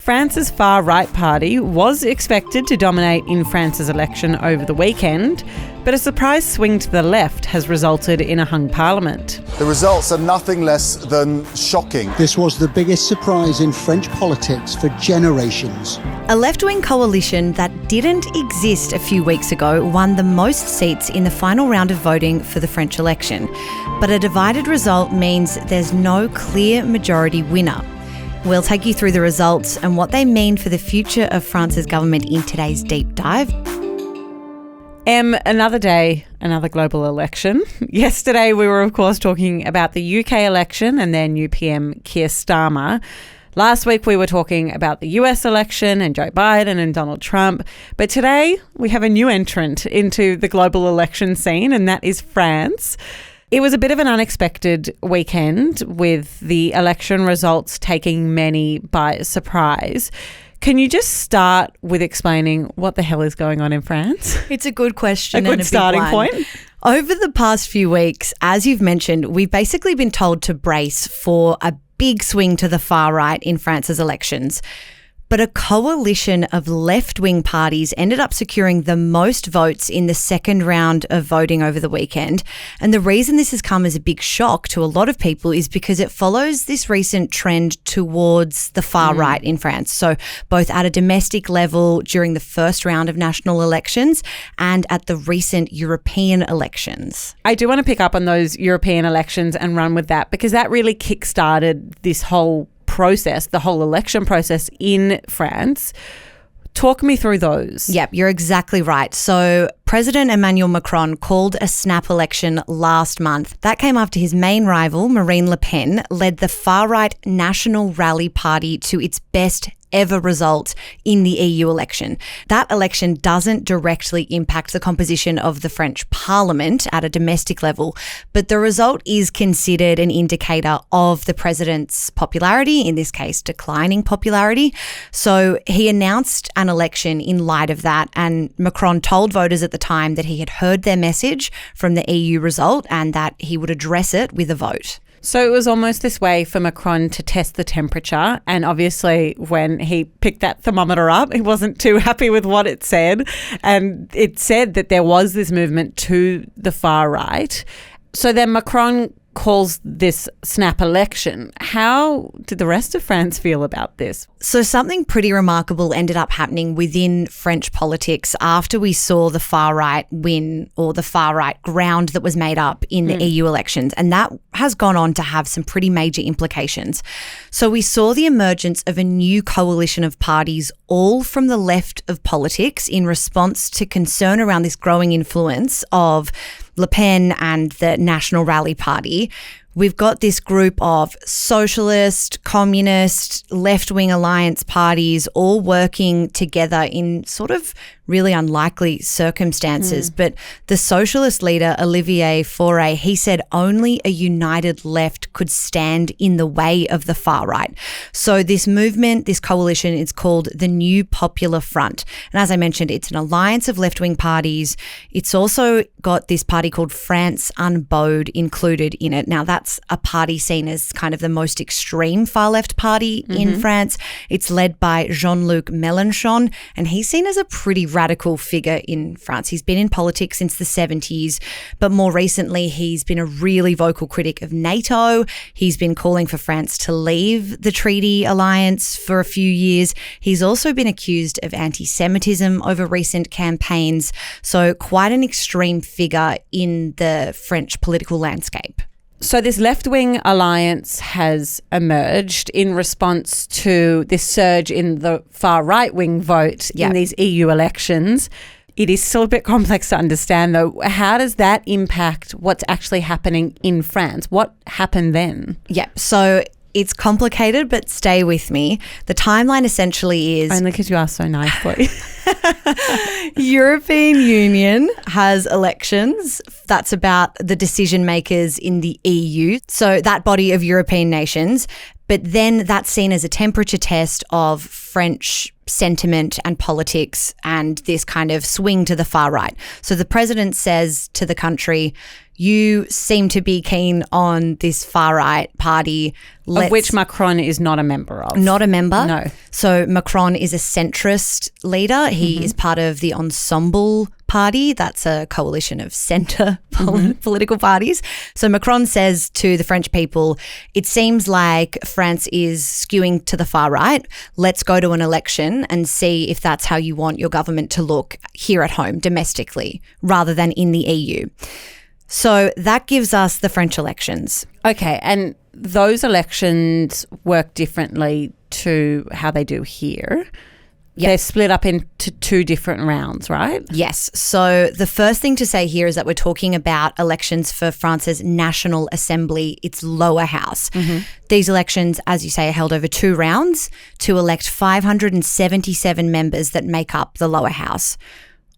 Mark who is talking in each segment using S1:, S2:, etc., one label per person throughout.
S1: France's far-right party was expected to dominate in France's election over the weekend, but a surprise swing to the left has resulted in a hung parliament.
S2: The results are nothing less than shocking.
S3: This was the biggest surprise in French politics for generations.
S4: A left-wing coalition that didn't exist a few weeks ago won the most seats in the final round of voting for the French election. But a divided result means there's no clear majority winner. We'll take you through the results and what they mean for the future of France's government in today's deep dive.
S1: Another day, another global election. Yesterday we were of course talking about the UK election and their new PM Keir Starmer. Last week we were talking about the US election and Joe Biden and Donald Trump. But today we have a new entrant into the global election scene, and that is France. It was a bit of an unexpected weekend with the election results taking many by surprise. Can you just start with explaining what the hell is going on in France?
S4: It's a good question.
S1: A good starting point.
S4: Over the past few weeks, as you've mentioned, we've basically been told to brace for a big swing to the far right in France's elections. But a coalition of left-wing parties ended up securing the most votes in the second round of voting over the weekend. And the reason this has come as a big shock to a lot of people is because it follows this recent trend towards the far right in France. So both at a domestic level during the first round of national elections and at the recent European elections.
S1: I do want to pick up on those European elections and run with that, because that really kick-started this whole process, the whole election process in France. Talk me through those.
S4: Yep, you're exactly right. So President Emmanuel Macron called a snap election last month. That came after his main rival, Marine Le Pen, led the far-right National Rally Party to its best ever result in the EU election. That election doesn't directly impact the composition of the French parliament at a domestic level, but the result is considered an indicator of the president's popularity, in this case, declining popularity. So he announced an election in light of that, and Macron told voters at the time that he had heard their message from the EU result and that he would address it with a vote.
S1: So it was almost this way for Macron to test the temperature. And obviously when he picked that thermometer up, he wasn't too happy with what it said. And it said that there was this movement to the far right. So then Macron calls this snap election. How did the rest of France feel about this?
S4: So something pretty remarkable ended up happening within French politics after we saw the far right win, or the far right ground that was made up in the EU elections. And that has gone on to have some pretty major implications. So we saw the emergence of a new coalition of parties, all from the left of politics, in response to concern around this growing influence of Le Pen and the National Rally Party. We've got this group of socialist, communist, left-wing alliance parties all working together in sort of really unlikely circumstances. But the socialist leader, Olivier Faure, he said only a united left could stand in the way of the far right. So this movement, this coalition, is called the New Popular Front. And as I mentioned, it's an alliance of left-wing parties. It's also got this party called France Unbowed included in it. Now, that's a party seen as kind of the most extreme far-left party in France. It's led by Jean-Luc Mélenchon, and he's seen as a pretty radical figure in France. He's been in politics since the 70s, but more recently he's been a really vocal critic of NATO. He's been calling for France to leave the treaty alliance for a few years. He's also been accused of anti-Semitism over recent campaigns, so quite an extreme figure in the French political landscape.
S1: So this left-wing alliance has emerged in response to this surge in the far right-wing vote in these EU elections. It is still a bit complex to understand, though. How does that impact what's actually happening in France? What happened then?
S4: Yeah, so it's complicated, but stay with me. The timeline essentially is...
S1: Only because you asked so nicely.
S4: European Union has elections. That's about the decision makers in the EU. So that body of European nations. But then that's seen as a temperature test of French sentiment and politics and this kind of swing to the far right. So the president says to the country, you seem to be keen on this far-right party.
S1: Of which Macron is not a member of.
S4: Not a member?
S1: No.
S4: So Macron is a centrist leader. He is part of the Ensemble party. That's a coalition of centre political parties. So Macron says to the French people, it seems like France is skewing to the far right. Let's go to an election and see if that's how you want your government to look here at home, domestically, rather than in the EU. So that gives us the French elections.
S1: Okay, and those elections work differently to how they do here. Yep. They're split up into 2 different rounds, right?
S4: Yes. So the first thing to say here is that we're talking about elections for France's National Assembly, its lower house. These elections, as you say, are held over 2 rounds to elect 577 members that make up the lower house.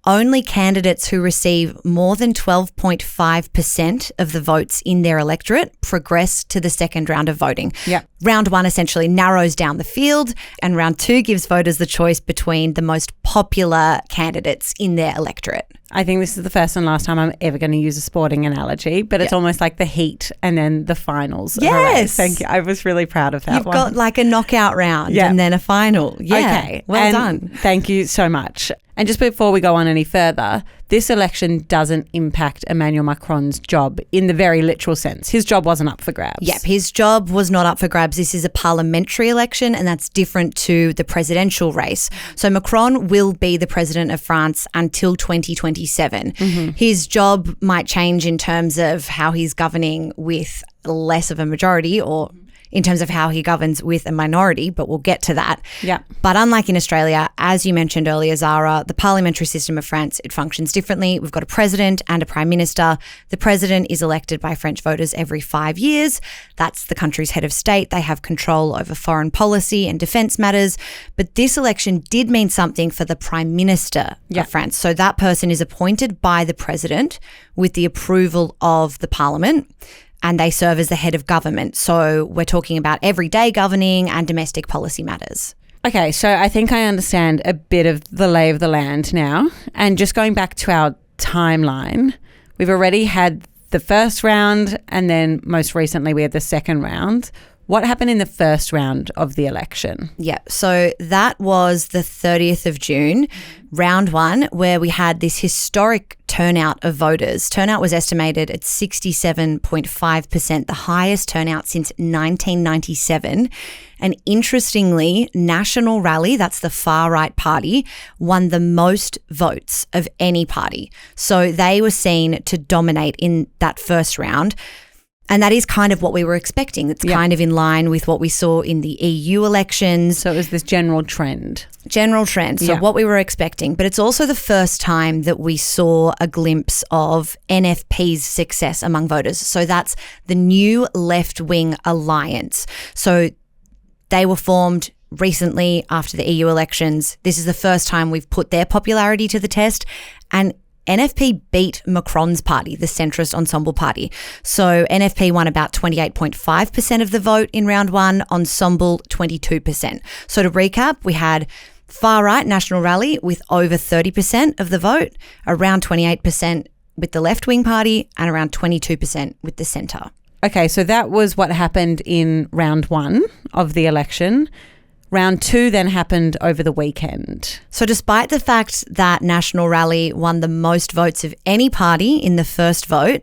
S4: Only candidates who receive more than 12.5% of the votes in their electorate progress to the second round of voting.
S1: Yep.
S4: Round 1 essentially narrows down the field, and round 2 gives voters the choice between the most popular candidates in their electorate.
S1: I think this is the first and last time I'm ever going to use a sporting analogy, but it's almost like the heat and then the finals.
S4: Yes.
S1: Thank you. I was really proud of that
S4: You've
S1: one.
S4: got like a knockout round and then a final. Yeah.
S1: Okay.
S4: Well done.
S1: Thank you so much. And just before we go on any further, this election doesn't impact Emmanuel Macron's job in the very literal sense. His job wasn't up for grabs.
S4: Yep, his job was not up for grabs. This is a parliamentary election, and that's different to the presidential race. So Macron will be the president of France until 2027. His job might change in terms of how he's governing with less of a majority, or in terms of how he governs with a minority, but we'll get to that.
S1: Yeah.
S4: But unlike in Australia, as you mentioned earlier, Zara, the parliamentary system of France, it functions differently. We've got a president and a prime minister. The president is elected by French voters every 5 years. That's the country's head of state. They have control over foreign policy and defence matters. But this election did mean something for the prime minister of France. So that person is appointed by the president with the approval of the parliament, and they serve as the head of government. So we're talking about everyday governing and domestic policy matters.
S1: Okay, so I think I understand a bit of the lay of the land now. And just going back to our timeline, we've already had the first round, and then most recently we had the second round. What happened in the first round of the election?
S4: Yeah, so that was the 30th of June, round 1, where we had this historic turnout of voters. Turnout was estimated at 67.5%, the highest turnout since 1997. And interestingly, National Rally, that's the far-right party, won the most votes of any party. So they were seen to dominate in that first round. And that is kind of what we were expecting. It's kind of in line with what we saw in the EU elections.
S1: So it was this general trend.
S4: So what we were expecting. But it's also the first time that we saw a glimpse of NFP's success among voters. So that's the New Left-Wing Alliance. So they were formed recently after the EU elections. This is the first time we've put their popularity to the test. And NFP beat Macron's party, the centrist Ensemble party. So NFP won about 28.5% of the vote in round 1, Ensemble 22%. So to recap, we had far-right National Rally with over 30% of the vote, around 28% with the left-wing party, and around 22% with the centre.
S1: Okay, so that was what happened in round 1 of the election. Round 2 then happened over the weekend.
S4: So despite the fact that National Rally won the most votes of any party in the first vote,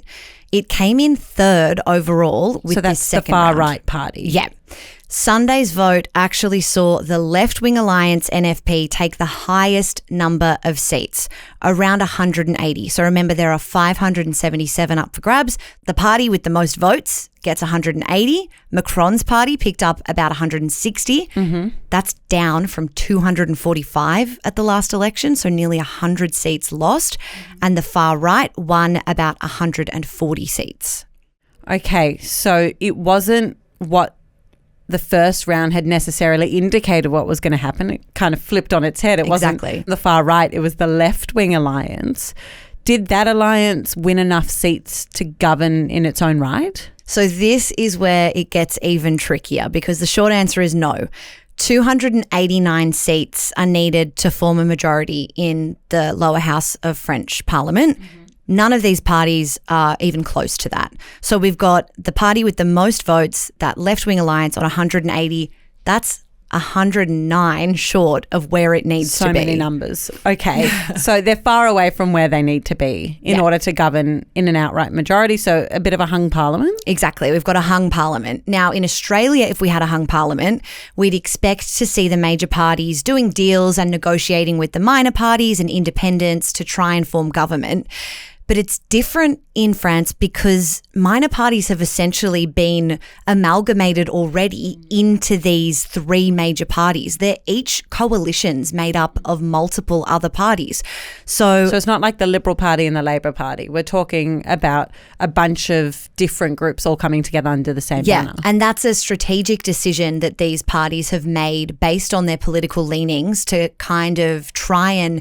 S4: it came in third overall with this second round.
S1: So that's the far-right party.
S4: Yeah. Sunday's vote actually saw the left-wing alliance NFP take the highest number of seats, around 180. So remember, there are 577 up for grabs. The party with the most votes gets 180. Macron's party picked up about 160. That's down from 245 at the last election, so nearly 100 seats lost. And the far right won about 140 seats.
S1: Okay, so it wasn't what the first round had necessarily indicated what was going to happen. It kind of flipped on its head. It wasn't the far right, it was the left-wing alliance. Did that alliance win enough seats to govern in its own right?
S4: So this is where it gets even trickier, because the short answer is no. 289 seats are needed to form a majority in the lower house of French Parliament. None of these parties are even close to that. So we've got the party with the most votes, that left-wing alliance, on 180. That's 109 short of where it needs to be.
S1: So many numbers. Okay. So they're far away from where they need to be in order to govern in an outright majority. So a bit of a hung parliament.
S4: Exactly. We've got a hung parliament. Now, in Australia, if we had a hung parliament, we'd expect to see the major parties doing deals and negotiating with the minor parties and independents to try and form government. But it's different in France because minor parties have essentially been amalgamated already into these three major parties. They're each coalitions made up of multiple other parties. So
S1: it's not like the Liberal Party and the Labor Party. We're talking about a bunch of different groups all coming together under the same banner.
S4: And that's a strategic decision that these parties have made based on their political leanings to kind of try and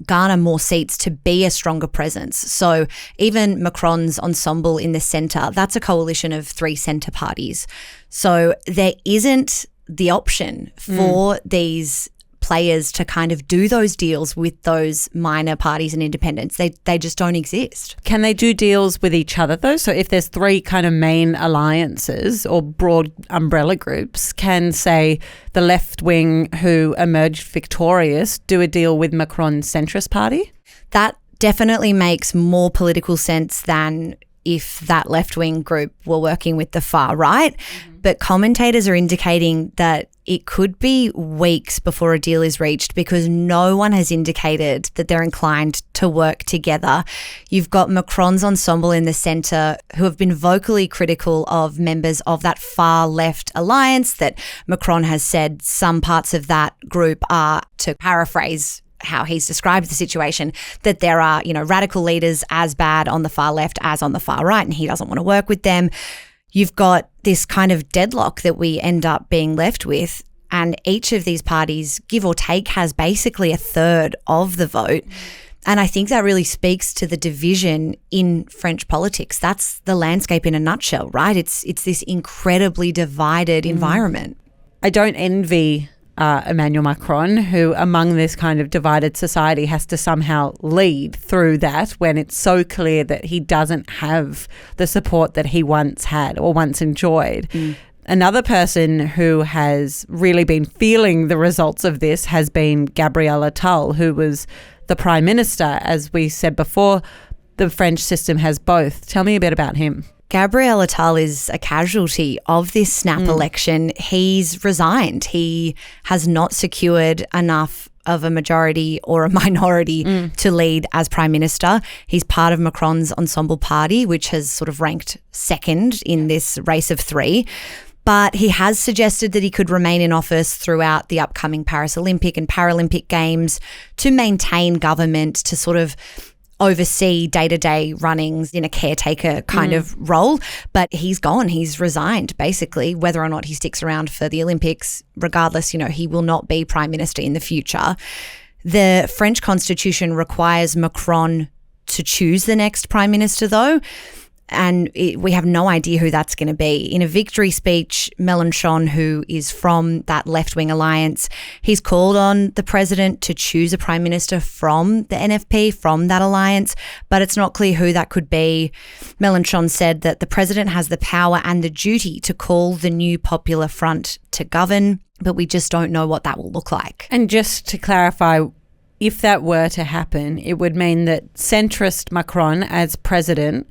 S4: garner more seats to be a stronger presence. So even Macron's ensemble in the centre, that's a coalition of three centre parties. So there isn't the option for these players to kind of do those deals with those minor parties and independents. They just don't exist.
S1: Can they do deals with each other though? So if there's three kind of main alliances or broad umbrella groups, can, say, the left wing who emerged victorious do a deal with Macron's centrist party?
S4: That definitely makes more political sense than if that left-wing group were working with the far right. But commentators are indicating that it could be weeks before a deal is reached because no one has indicated that they're inclined to work together. You've got Macron's ensemble in the centre who have been vocally critical of members of that far left alliance, that Macron has said some parts of that group are, to paraphrase how he's described the situation, that there are, radical leaders as bad on the far left as on the far right, and he doesn't want to work with them. You've got this kind of deadlock that we end up being left with, and each of these parties, give or take, has basically a third of the vote. And I think that really speaks to the division in French politics. That's the landscape in a nutshell, right? It's this incredibly divided environment.
S1: I don't envy Emmanuel Macron, who among this kind of divided society has to somehow lead through that when it's so clear that he doesn't have the support that he once had or once enjoyed. Another person who has really been feeling the results of this has been Gabriel Attal, who was the Prime Minister. As we said before, the French system has both. Tell me a bit about him.
S4: Gabriel Attal is a casualty of this snap election. He's resigned. He has not secured enough of a majority or a minority to lead as Prime Minister. He's part of Macron's ensemble party, which has sort of ranked second in this race of three. But he has suggested that he could remain in office throughout the upcoming Paris Olympic and Paralympic Games to maintain government, to sort of oversee day-to-day runnings in a caretaker kind of role. But he's gone. He's resigned, basically. Whether or not he sticks around for the Olympics, regardless, he will not be Prime Minister in the future. The French Constitution requires Macron to choose the next Prime Minister, though. And we have no idea who that's going to be. In a victory speech, Mélenchon, who is from that left-wing alliance, he's called on the president to choose a prime minister from the NFP, from that alliance, but it's not clear who that could be. Mélenchon said that the president has the power and the duty to call the new Popular Front to govern, but we just don't know what that will look like.
S1: And just to clarify, if that were to happen, it would mean that centrist Macron as president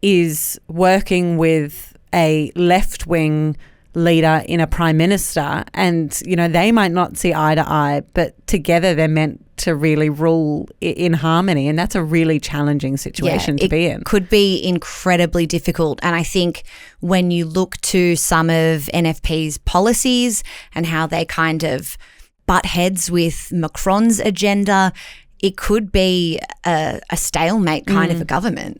S1: is working with a left-wing leader in a prime minister, and they might not see eye to eye, but together they're meant to really rule in harmony, and that's a really challenging situation to be in.
S4: It could be incredibly difficult, and I think when you look to some of NFP's policies and how they kind of butt heads with Macron's agenda, it could be a stalemate kind of a government.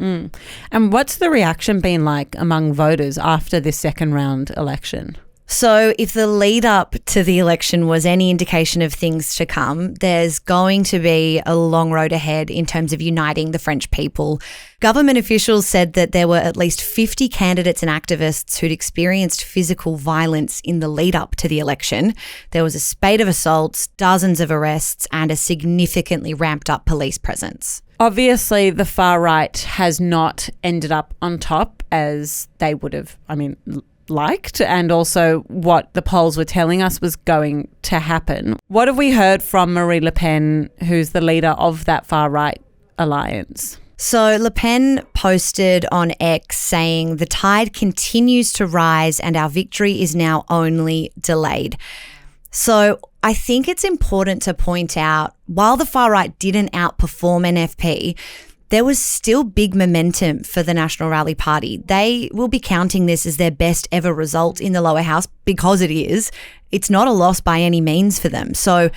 S1: And what's the reaction been like among voters after this second round election?
S4: So if the lead up to the election was any indication of things to come, there's going to be a long road ahead in terms of uniting the French people. Government officials said that there were at least 50 candidates and activists who'd experienced physical violence in the lead up to the election. There was a spate of assaults, dozens of arrests, and a significantly ramped up police presence.
S1: Obviously, the far right has not ended up on top as they would have, liked, and also what the polls were telling us was going to happen. What have we heard from Marine Le Pen, who's the leader of that far right alliance?
S4: So Le Pen posted on X saying the tide continues to rise and our victory is now only delayed. So I think it's important to point out, while the far right didn't outperform NFP, there was still big momentum for the National Rally Party. They will be counting this as their best ever result in the lower house because it is. It's not a loss by any means for them. So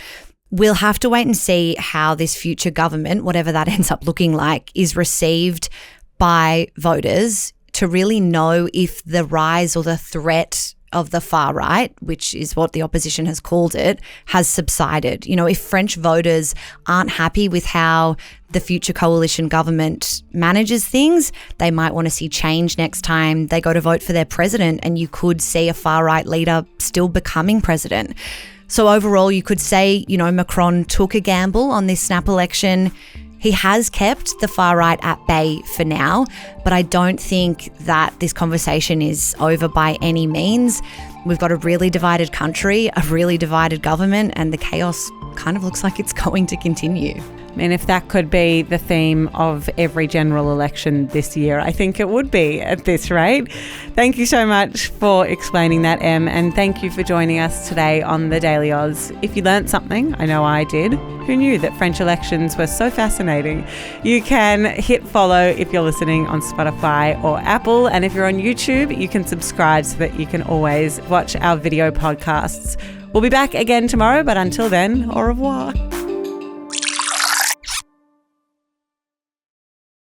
S4: we'll have to wait and see how this future government, whatever that ends up looking like, is received by voters to really know if the rise or the threat of the far right, which is what the opposition has called it, has subsided. You know, if French voters aren't happy with how the future coalition government manages things, they might want to see change next time they go to vote for their president, and you could see a far right leader still becoming president. So overall, you could say, Macron took a gamble on this snap election. He has kept the far right at bay for now, but I don't think that this conversation is over by any means. We've got a really divided country, a really divided government, and the chaos kind of looks like it's going to continue.
S1: If that could be the theme of every general election this year, I think it would be at this rate. Thank you so much for explaining that, Em, and thank you for joining us today on the Daily Aus. If you learnt something, I know I did. Who knew that French elections were so fascinating? You can hit follow if you're listening on Spotify or Apple, and if you're on YouTube, you can subscribe so that you can always watch our video podcasts. We'll be back again tomorrow, but until then, au revoir.